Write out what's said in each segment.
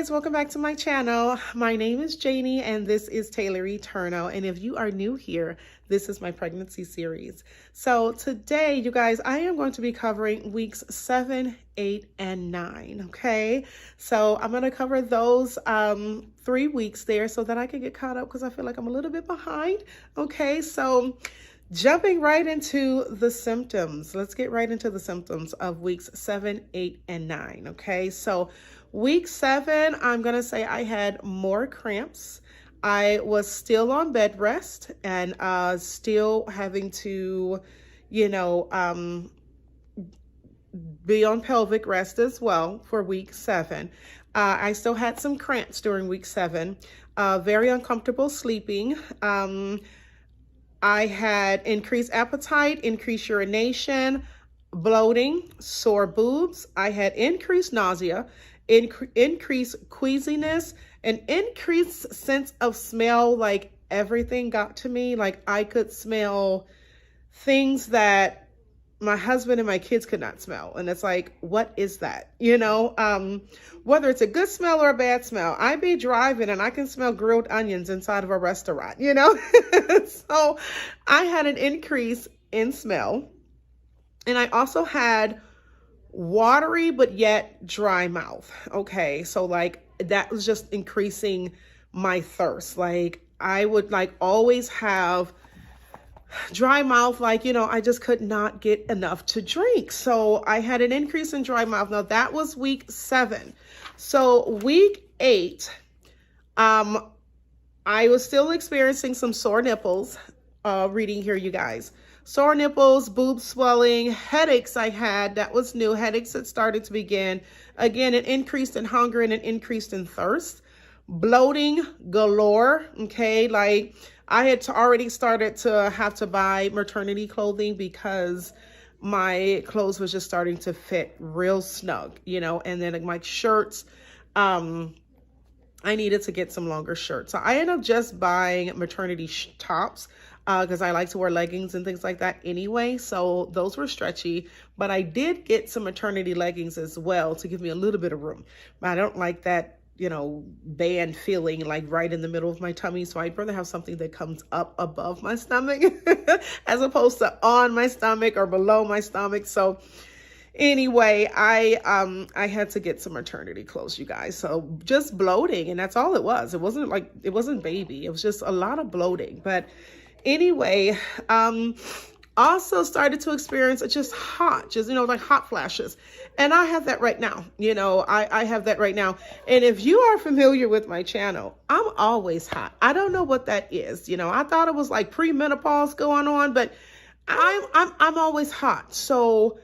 guys, welcome back to my channel. My name is Janie and this is Taylor Eternal. And if you are new here, this is my pregnancy series. So today, you guys, I am going to be covering weeks 7, 8, and 9. Okay, so I'm going to cover those 3 weeks there so that I can get caught up because I feel like I'm a little bit behind. Okay, so jumping right into the symptoms. Let's get right into the symptoms of weeks 7, 8, and 9. Okay, so week 7, I'm going to say I had more cramps. I was still on bed rest and still having to, be on pelvic rest as well for week 7. I still had some cramps during week 7, very uncomfortable sleeping. I had increased appetite, increased urination, bloating, sore boobs. I had increased nausea, increased queasiness, an increased sense of smell. Like everything got to me. Like I could smell things that my husband and my kids could not smell. And it's like, what is that? Whether it's a good smell or a bad smell, I be driving and I can smell grilled onions inside of a restaurant, So I had an increase in smell. And I also had watery, but yet dry mouth. Okay. So like that was just increasing my thirst. Like I would always have dry mouth, I just could not get enough to drink. So I had an increase in dry mouth. Now that was week 7. So week 8, I was still experiencing some sore nipples, reading here, you guys. Sore nipples, boob swelling, headaches I had. That was new. Headaches had started to begin. Again, an increase in hunger and an increase in thirst. Bloating galore, okay? Like I had already started to have to buy maternity clothing because my clothes was just starting to fit real snug, and then my shirts, I needed to get some longer shirts. So I ended up just buying maternity tops because I like to wear leggings and things like that anyway. So those were stretchy, but I did get some maternity leggings as well to give me a little bit of room. But I don't like that, band feeling like right in the middle of my tummy. So I'd rather have something that comes up above my stomach as opposed to on my stomach or below my stomach. So anyway, I had to get some maternity clothes, you guys. So just bloating, and that's all it was. It wasn't baby. It was just a lot of bloating. But anyway, also started to experience just hot flashes. And I have that right now. I have that right now. And if you are familiar with my channel, I'm always hot. I don't know what that is. I thought it was like premenopause going on, but I'm always hot. So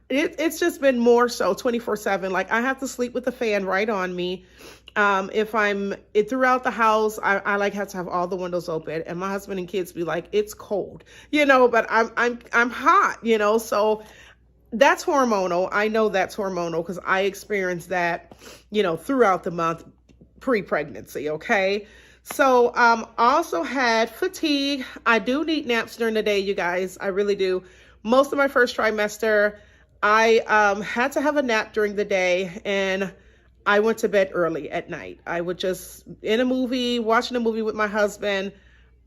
it's just been more so 24/7. Like I have to sleep with the fan right on me. If I'm throughout the house, I have to have all the windows open, and my husband and kids be like, it's cold, but I'm hot, so that's hormonal. I know that's hormonal because I experienced that, throughout the month pre-pregnancy. Okay. So, also had fatigue. I do need naps during the day, you guys. I really do. Most of my first trimester, I, had to have a nap during the day, and I went to bed early at night. I would just watching a movie with my husband.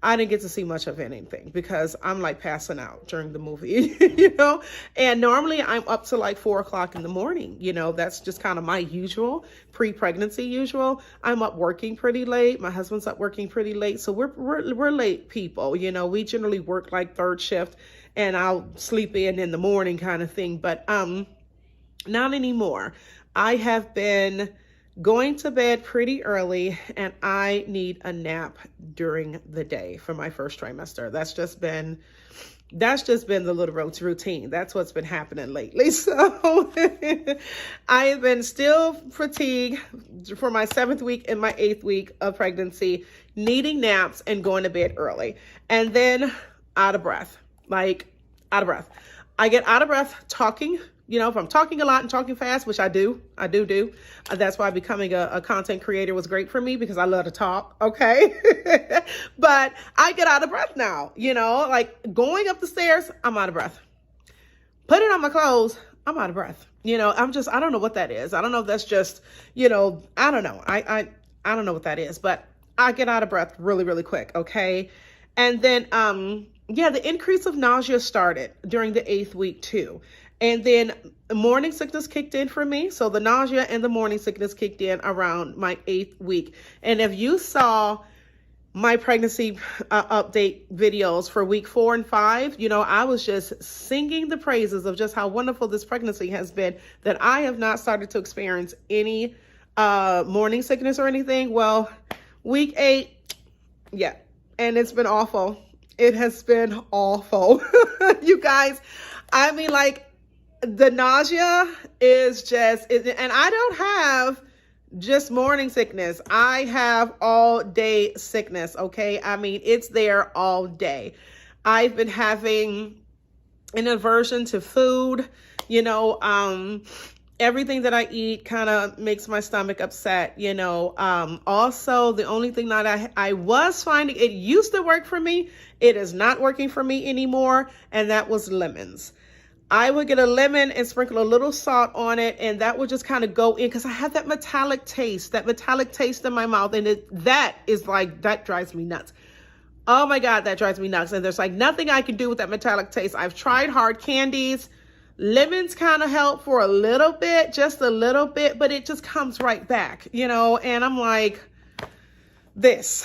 I didn't get to see much of anything because I'm like passing out during the movie, and normally I'm up to like 4 o'clock in the morning. That's just kind of my usual pre-pregnancy usual. I'm up working pretty late. My husband's up working pretty late. So we're late people, we generally work like third shift and I'll sleep in the morning kind of thing, but, not anymore. I have been going to bed pretty early and I need a nap during the day for my first trimester. That's just been the little routine. That's what's been happening lately. So I have been still fatigued for my 7th week and my 8th week of pregnancy, needing naps and going to bed early, and then out of breath. I get out of breath talking. If I'm talking a lot and talking fast, which I do. That's why becoming a content creator was great for me because I love to talk. Okay. But I get out of breath now, like going up the stairs, I'm out of breath. Putting on my clothes, I'm out of breath. I don't know what that is. I don't know if that's just, I don't know. I don't know what that is, but I get out of breath really, really quick. Okay. And then, yeah, the increase of nausea started during the 8th week too. And then morning sickness kicked in for me. So the nausea and the morning sickness kicked in around my 8th week. And if you saw my pregnancy update videos for week 4 and 5, I was just singing the praises of just how wonderful this pregnancy has been, that I have not started to experience any morning sickness or anything. Well, week 8, yeah, and it's been awful. It has been awful. You guys, I mean, like, the nausea is just, and I don't have just morning sickness. I have all day sickness. Okay. I mean, it's there all day. I've been having an aversion to food, everything that I eat kind of makes my stomach upset, also the only thing that I was finding, it used to work for me. It is not working for me anymore. And that was lemons. I would get a lemon and sprinkle a little salt on it, and that would just kind of go in, because I have that metallic taste in my mouth. And that drives me nuts. Oh my God, that drives me nuts. And there's like nothing I can do with that metallic taste. I've tried hard candies. Lemons kind of help for a little bit, just a little bit, but it just comes right back, and I'm like, this,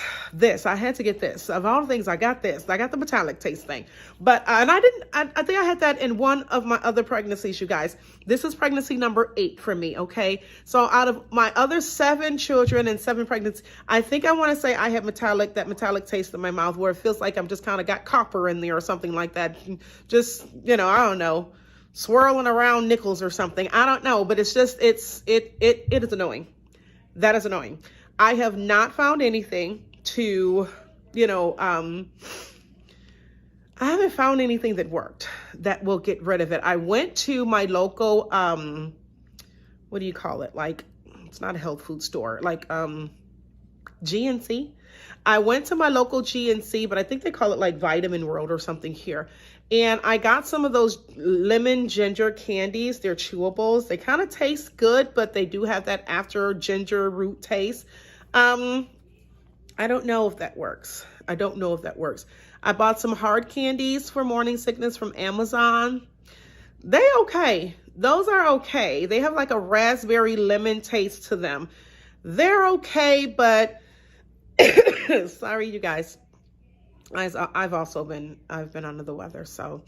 I had to get this. Of all the things, I got this. I got the metallic taste thing. But, and I think I had that in one of my other pregnancies, you guys. This is pregnancy number 8 for me, okay? So out of my other 7 children and 7 pregnancies, I think I want to say I had that metallic taste in my mouth, where it feels like I'm just kind of got copper in there or something like that. Just, I don't know, swirling around nickels or something. I don't know, but it's just, it is annoying. That is annoying. I have not found anything to, I haven't found anything that worked that will get rid of it. I went to my local, what do you call it? Like, it's not a health food store, like, GNC. I went to my local GNC, but I think they call it like Vitamin World or something here. And I got some of those lemon ginger candies. They're chewables. They kind of taste good, but they do have that after ginger root taste. I don't know if that works. I bought some hard candies for morning sickness from Amazon. They okay. Those are okay. They have like a raspberry lemon taste to them. They're okay, but sorry, you guys. I've been under the weather. So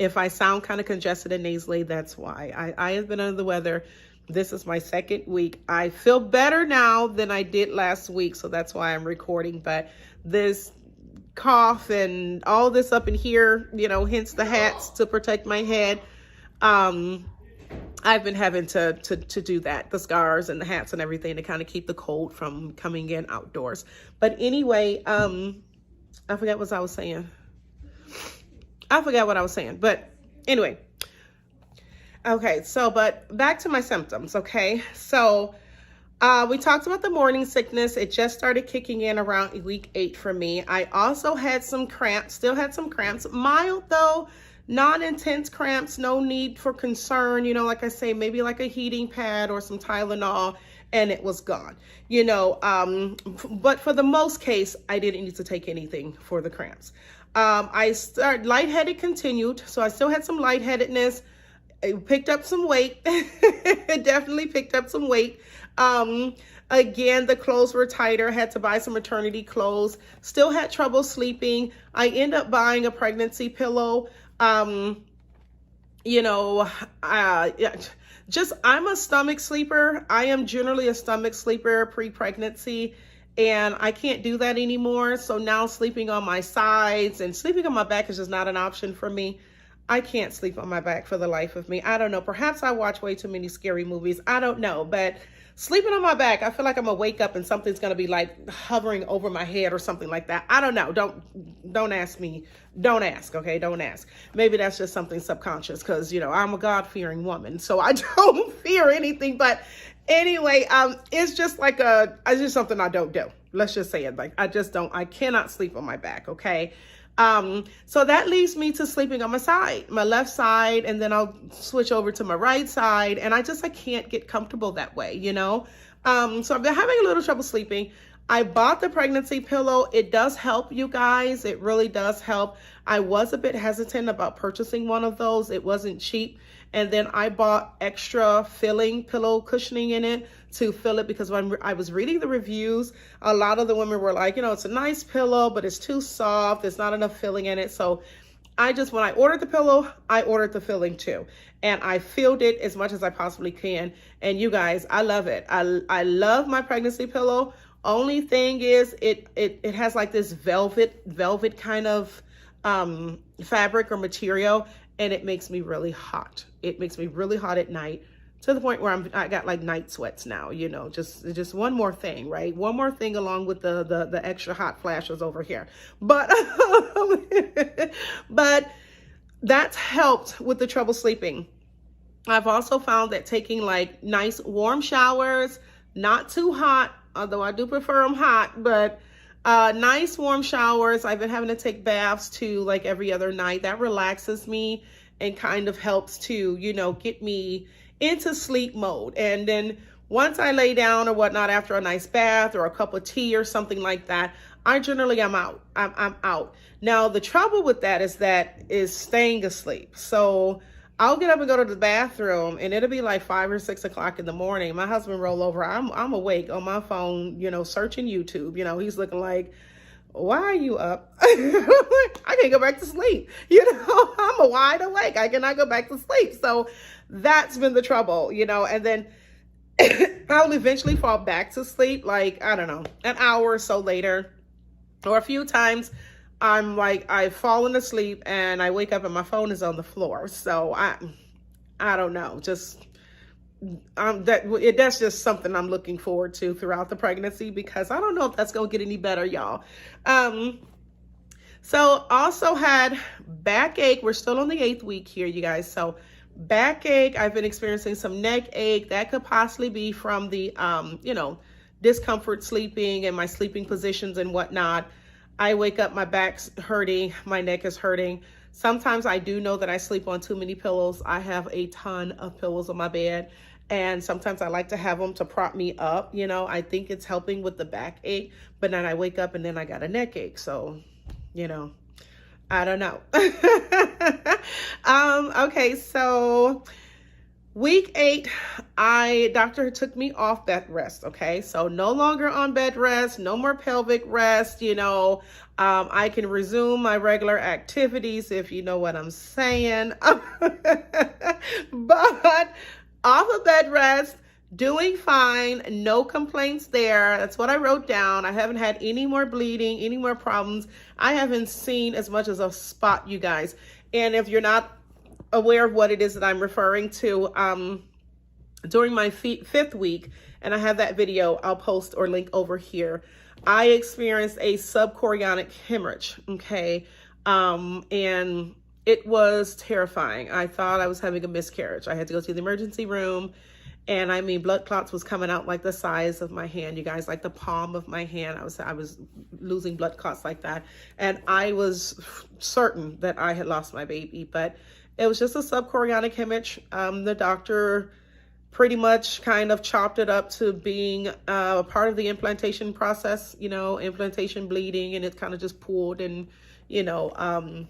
if I sound kind of congested and nasally, that's why. I have been under the weather. This is my 2nd week. I feel better now than I did last week. So that's why I'm recording. But this cough and all this up in here, hence the hats to protect my head. I've been having to do that, the scarves and the hats and everything, to kind of keep the cold from coming in outdoors. But anyway, I forgot what I was saying. But anyway. Okay, so, but back to my symptoms, okay? So, we talked about the morning sickness. It just started kicking in around week 8 for me. I also had some cramps, still had some cramps. Mild though, non-intense cramps, no need for concern. Like I say, maybe like a heating pad or some Tylenol, and it was gone. But for the most case, I didn't need to take anything for the cramps. Lightheaded continued, so I still had some lightheadedness. I picked up some weight. Definitely picked up some weight. Again, the clothes were tighter. Had to buy some maternity clothes. Still had trouble sleeping. I ended up buying a pregnancy pillow. I'm a stomach sleeper. I am generally a stomach sleeper pre-pregnancy, and I can't do that anymore. So now sleeping on my sides and sleeping on my back is just not an option for me. I can't sleep on my back for the life of me. I don't know. Perhaps I watch way too many scary movies. I don't know. But sleeping on my back, I feel like I'm going to wake up and something's going to be like hovering over my head or something like that. I don't know. Don't ask me. Don't ask. Okay. Don't ask. Maybe that's just something subconscious, because, I'm a God-fearing woman, so I don't fear anything. But anyway, it's just like it's just something I don't do. Let's just say it. Like, I cannot sleep on my back. Okay. So that leads me to sleeping on my side, my left side, and then I'll switch over to my right side. And I can't get comfortable that way, you know? So I've been having a little trouble sleeping. I bought the pregnancy pillow. It does help, you guys. It really does help. I was a bit hesitant about purchasing one of those. It wasn't cheap. And then I bought extra filling pillow cushioning in it to fill it, because when I was reading the reviews, a lot of the women were like, you know, it's a nice pillow, but it's too soft. There's not enough filling in it. So when I ordered the pillow, I ordered the filling too. And I filled it as much as I possibly can. And you guys, I love it. I love my pregnancy pillow. Only thing is it has like this velvet kind of fabric or material, and it makes me really hot. It makes me really hot at night, to the point where I got like night sweats now, you know, just one more thing, right? One more thing along with the extra hot flashes over here. But but that's helped with the trouble sleeping. I've also found that taking like nice warm showers, not too hot, although I do prefer them hot, but nice warm showers. I've been having to take baths too, like every other night. That relaxes me and kind of helps to, you know, get me into sleep mode. And then once I lay down or whatnot, after a nice bath or a cup of tea or something like that, I generally am out. I'm out. Now, the trouble with that is staying asleep. So I'll get up and go to the bathroom, and it'll be like 5 or 6 o'clock in the morning. My husband roll over. I'm awake on my phone, you know, searching YouTube. You know, he's looking like, why are you up? I can't go back to sleep. You know, I'm wide awake. I cannot go back to sleep. So that's been the trouble, you know, and then I'll eventually fall back to sleep, like, I don't know, an hour or so later, or a few times. I'm like, I've fallen asleep and I wake up and my phone is on the floor. So I don't know, that's just something I'm looking forward to throughout the pregnancy, because I don't know if that's gonna get any better, y'all. So also had backache. We're still on the 8th week here, you guys. So backache, I've been experiencing some neck ache. That could possibly be from the you know, discomfort sleeping and my sleeping positions and whatnot. I wake up, my back's hurting, my neck is hurting. Sometimes I do know that I sleep on too many pillows. I have a ton of pillows on my bed, and sometimes I like to have them to prop me up. You know, I think it's helping with the backache, but then I wake up and then I got a neck ache. So, you know, I don't know. Okay, so week 8, doctor took me off bed rest. Okay, so no longer on bed rest, no more pelvic rest. You know, I can resume my regular activities, if you know what I'm saying. But off of bed rest, doing fine, no complaints there. That's what I wrote down. I haven't had any more bleeding, any more problems. I haven't seen as much as a spot, you guys. And if you're not aware of what it is that I'm referring to, during my 5th week, and I have that video, I'll post or link over here, I experienced a subchorionic hemorrhage, okay? And it was terrifying. I thought I was having a miscarriage. I had to go to the emergency room, and I mean, blood clots was coming out like the size of my hand, you guys, like the palm of my hand. I was losing blood clots like that. And I was certain that I had lost my baby, but it was just a subchorionic hemorrhage. The doctor pretty much kind of chopped it up to being part of the implantation process, you know, implantation bleeding, and it kind of just pulled and, you know,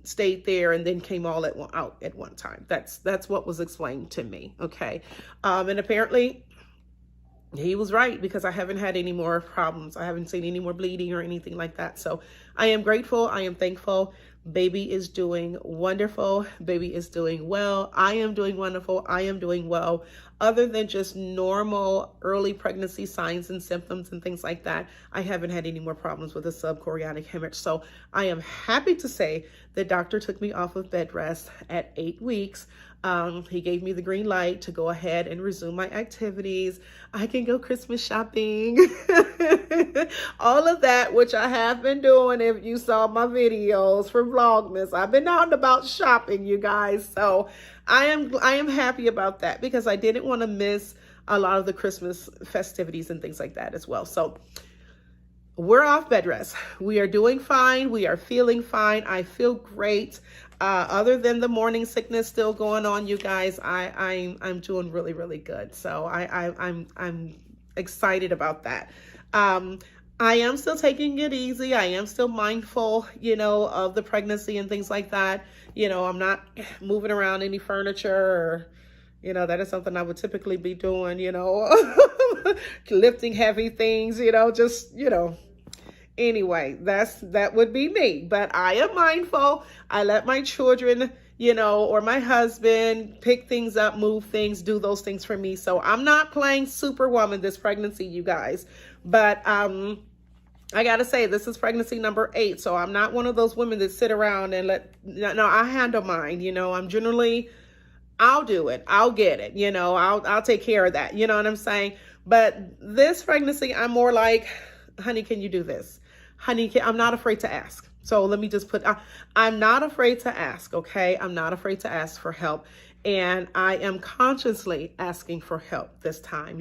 stayed there and then came all out at one time. That's what was explained to me, okay? And apparently he was right, because I haven't had any more problems. I haven't seen any more bleeding or anything like that. So I am grateful. I am thankful. Baby is doing wonderful. Baby is doing well. I am doing wonderful. I am doing well. Other than just normal early pregnancy signs and symptoms and things like that, I haven't had any more problems with a subchorionic hemorrhage. So I am happy to say the doctor took me off of bed rest at 8 weeks. He gave me the green light to go ahead and resume my activities. I can go Christmas shopping. All of that, which I have been doing. If you saw my videos for Vlogmas, I've been out and about shopping, you guys. So I am happy about that, because I didn't want to miss a lot of the Christmas festivities and things like that as well. So we're off bed rest. We are doing fine. We are feeling fine. I feel great. Other than the morning sickness still going on, you guys, I'm doing really, really good. So I'm excited about that. I am still taking it easy. I am still mindful, of the pregnancy and things like that. I'm not moving around any furniture or, that is something I would typically be doing, lifting heavy things, anyway, that would be me. But I am mindful. I let my children, or my husband pick things up, move things, do those things for me. So I'm not playing superwoman this pregnancy, you guys. But I gotta say, this is pregnancy number 8. So I'm not one of those women that sit around and no, I handle mine. I'm generally, I'll do it. I'll get it. I'll take care of that. You know what I'm saying? But this pregnancy, I'm more like, honey, can you do this? Honey, I'm not afraid to ask. So let me just I'm not afraid to ask. Okay. I'm not afraid to ask for help. And I am consciously asking for help this time.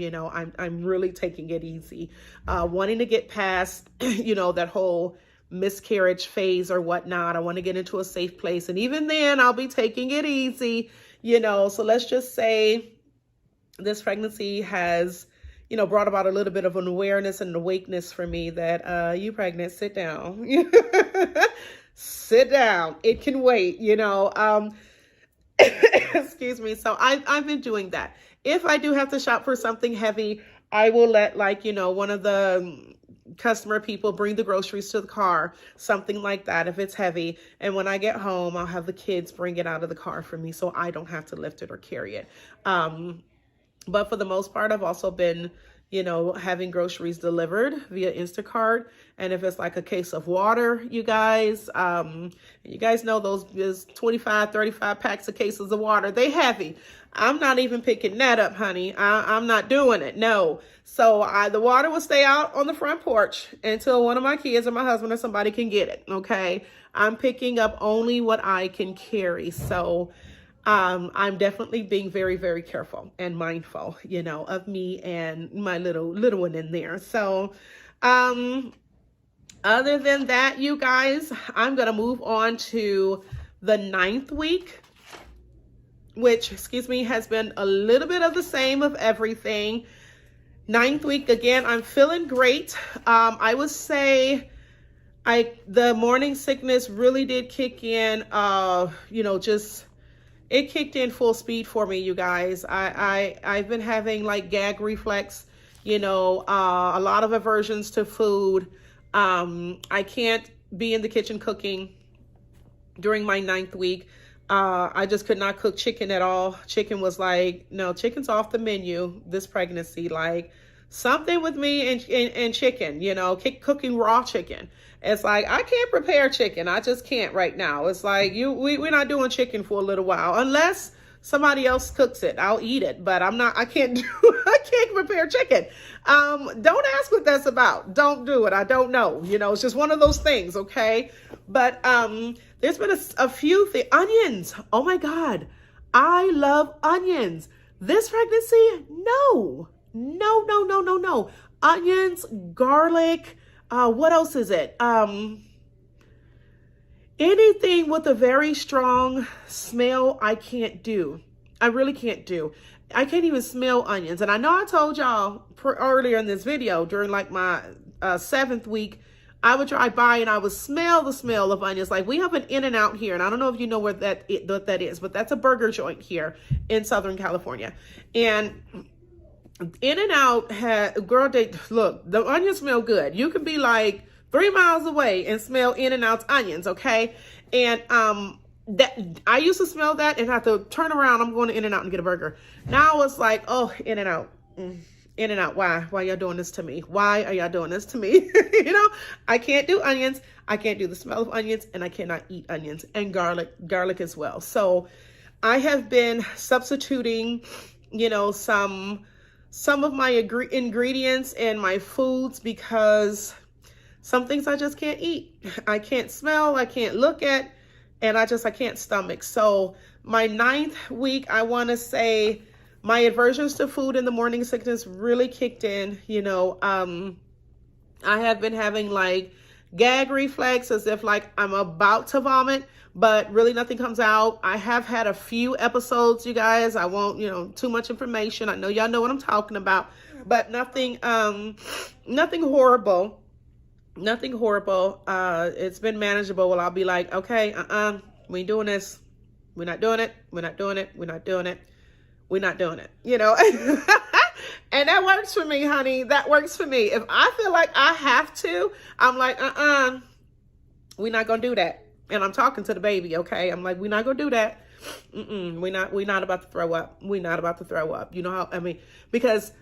I'm really taking it easy, wanting to get past, that whole miscarriage phase or whatnot. I want to get into a safe place. And even then I'll be taking it easy, so let's just say this pregnancy has, brought about a little bit of an awareness and an awakeness for me that, you pregnant, sit down, sit down. It can wait, excuse me. So I've been doing that. If I do have to shop for something heavy, I will let one of the customer people bring the groceries to the car, something like that, if it's heavy. And when I get home, I'll have the kids bring it out of the car for me so I don't have to lift it or carry it. But for the most part, I've also been, having groceries delivered via Instacart. And if it's like a case of water, you guys know those 25, 35 packs of cases of water, they heavy. I'm not even picking that up, honey. I'm not doing it. No. So the water will stay out on the front porch until one of my kids or my husband or somebody can get it. Okay. I'm picking up only what I can carry. So I'm definitely being very, very careful and mindful, of me and my little one in there. So, other than that, you guys, I'm going to move on to the 9th week, which, has been a little bit of the same of everything. 9th week, again, I'm feeling great. I would say the morning sickness really did kick in, it kicked in full speed for me, you guys. I've been having like gag reflex, a lot of aversions to food. I can't be in the kitchen cooking during my 9th week. I just could not cook chicken at all. Chicken was like, no, chicken's off the menu this pregnancy. Like something with me and chicken, cooking raw chicken. It's like, I can't prepare chicken. I just can't right now. It's like, we're not doing chicken for a little while unless somebody else cooks it. I'll eat it, but I can't prepare chicken. Don't ask what that's about. Don't do it. I don't know. It's just one of those things. Okay. But, there's been a few things. Onions. Oh my God. I love onions. This pregnancy? No. Onions, garlic. What else is it? Anything with a very strong smell, I can't do. I really can't do. I can't even smell onions. And I know I told y'all earlier in this video, during like my 7th week, I would drive by and I would smell the smell of onions. Like we have an In-N-Out here, and I don't know if you know what that is, but that's a burger joint here in Southern California. And In-N-Out look, the onions smell good. You can be like 3 miles away and smell In-N-Out's onions, okay? And that I used to smell that and have to turn around. I'm going to In-N-Out and get a burger. Now it's like, oh, In-N-Out. In-N-Out, why y'all doing this to me? Why are y'all doing this to me? I can't do onions. I can't do the smell of onions, and I cannot eat onions and garlic as well. So I have been substituting, some of my ingredients in my foods because some things I just can't eat. I can't smell, I can't look at, and I can't stomach. So my 9th week, I want to say my aversions to food and the morning sickness really kicked in. I have been having like gag reflex, as if like I'm about to vomit, but really nothing comes out. I have had a few episodes, you guys. I won't, too much information. I know y'all know what I'm talking about, but nothing horrible. Nothing horrible. It's been manageable. Well, I'll be like, okay, we ain't doing this. We're not doing it. We're not doing it. We're not doing it. We're not doing it, And that works for me, honey. That works for me. If I feel like I have to, I'm like, we're not going to do that. And I'm talking to the baby, okay? I'm like, we're not going to do that. We're not about to throw up. We're not about to throw up. You know how, because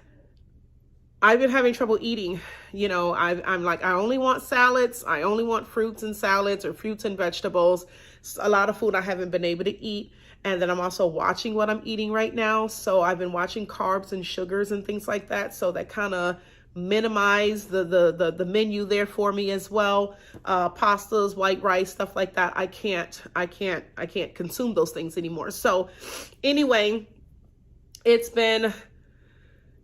I've been having trouble eating. I'm like, I only want salads. I only want fruits and salads, or fruits and vegetables. A lot of food I haven't been able to eat. And then I'm also watching what I'm eating right now. So I've been watching carbs and sugars and things like that. So that kind of minimize the menu there for me as well. Pastas, white rice, stuff like that. I can't consume those things anymore. So anyway, it's been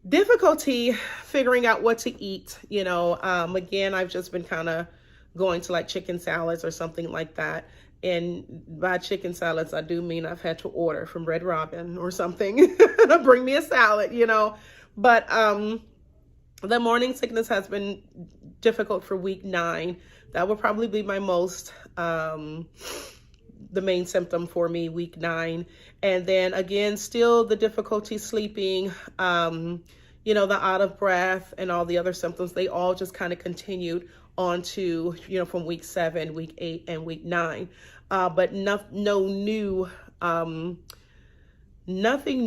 difficulty figuring out what to eat. Again, I've just been kind of going to like chicken salads or something like that. And by chicken salads, I do mean I've had to order from Red Robin or something to bring me a salad, But the morning sickness has been difficult for week 9. That would probably be my most, the main symptom for me, week 9. And then again, still the difficulty sleeping, the out of breath and all the other symptoms, they all just kind of continued on to, from week 7, week 8, and week 9. But nothing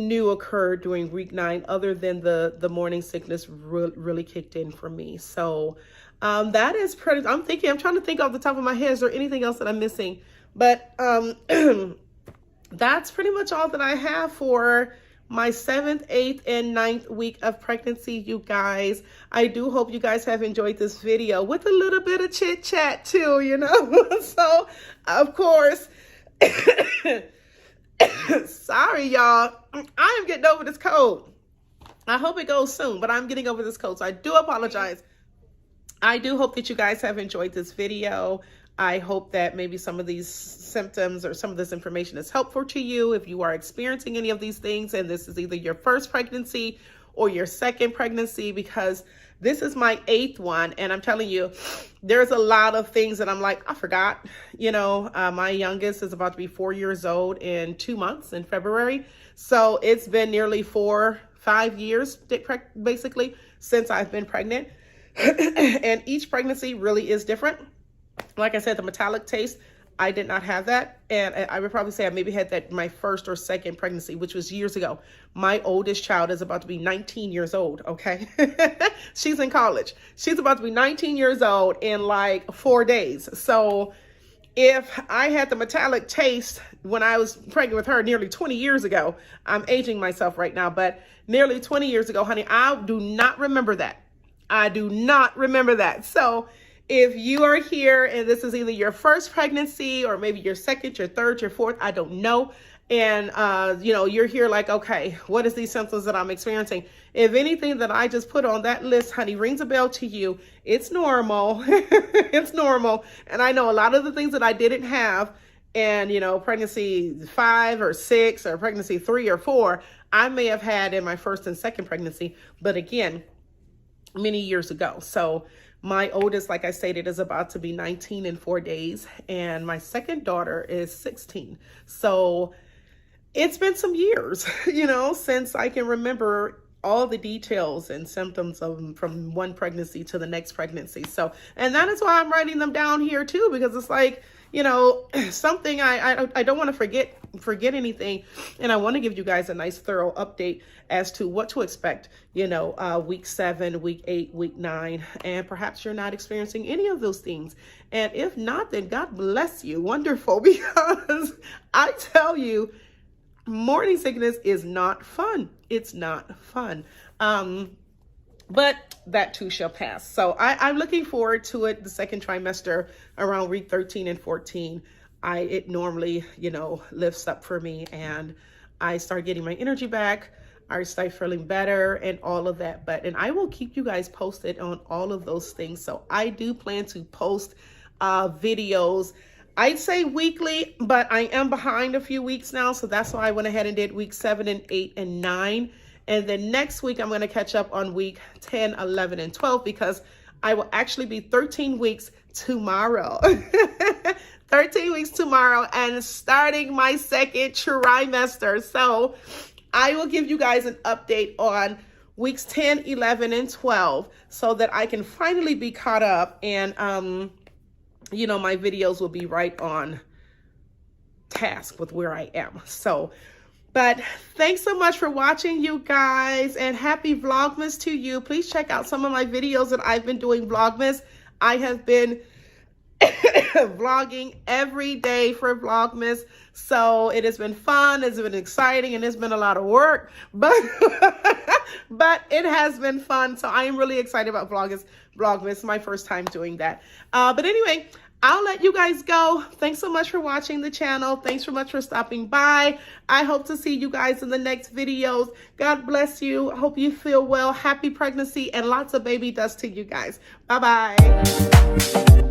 new occurred during week 9 other than the morning sickness really kicked in for me. So that is pretty, I'm trying to think off the top of my head, is there anything else that I'm missing? But that's pretty much all that I have for my 7th, 8th, and 9th week of pregnancy, you guys. I do hope you guys have enjoyed this video with a little bit of chit chat too, So, of course, sorry, y'all. I am getting over this cold. I hope it goes soon, but I'm getting over this cold. So I do apologize. I do hope that you guys have enjoyed this video. I hope that maybe some of these symptoms or some of this information is helpful to you if you are experiencing any of these things and this is either your first pregnancy or your second pregnancy, because this is my 8th one. And I'm telling you, there's a lot of things that I'm like, I forgot. My youngest is about to be 4 years old in 2 months in February. So it's been nearly 4-5 years, basically, since I've been pregnant. And each pregnancy really is different. Like I said, the metallic taste, I did not have that. And I would probably say I maybe had that my first or second pregnancy, which was years ago. My oldest child is about to be 19 years old, okay? She's in college. She's about to be 19 years old in like 4 days. So if I had the metallic taste when I was pregnant with her nearly 20 years ago, I'm aging myself right now, but nearly 20 years ago, honey, I do not remember that. I do not remember that. So if you are here and this is either your first pregnancy or maybe your second, your third, your fourth, I don't know. And, you're here like, okay, what is these symptoms that I'm experiencing? If anything that I just put on that list, honey, rings a bell to you, it's normal. It's normal. And I know a lot of the things that I didn't have and, pregnancy 5 or 6 or pregnancy 3 or 4, I may have had in my first and second pregnancy. But again, many years ago. So my oldest, like I stated, is about to be 19 in 4 days, and my second daughter is 16. So it's been some years, since I can remember all the details and symptoms of from one pregnancy to the next pregnancy. So, and that is why I'm writing them down here too, because it's like, something I don't want to forget anything. And I want to give you guys a nice thorough update as to what to expect, week 7, week 8, week 9, and perhaps you're not experiencing any of those things. And if not, then God bless you. Wonderful. Because I tell you, morning sickness is not fun. It's not fun. But that too shall pass. So I'm looking forward to it. The second trimester around week 13 and 14, it normally, lifts up for me and I start getting my energy back. I start feeling better and all of that. And I will keep you guys posted on all of those things. So I do plan to post videos, I'd say weekly, but I am behind a few weeks now. So that's why I went ahead and did week 7 and 8 and 9. And then next week, I'm going to catch up on week 10, 11, and 12, because I will actually be 13 weeks tomorrow. 13 weeks tomorrow and starting my second trimester. So I will give you guys an update on weeks 10, 11, and 12 so that I can finally be caught up, and you know, my videos will be right on task with where I am. So, but thanks so much for watching, you guys, and happy Vlogmas to you. Please check out some of my videos that I've been doing Vlogmas. I have been vlogging every day for Vlogmas. So it has been fun, it's been exciting, and it's been a lot of work, but but it has been fun. So I am really excited about Vlogmas, my first time doing that. But anyway, I'll let you guys go. Thanks so much for watching the channel. Thanks so much for stopping by. I hope to see you guys in the next videos. God bless you. Hope you feel well. Happy pregnancy and lots of baby dust to you guys. Bye-bye.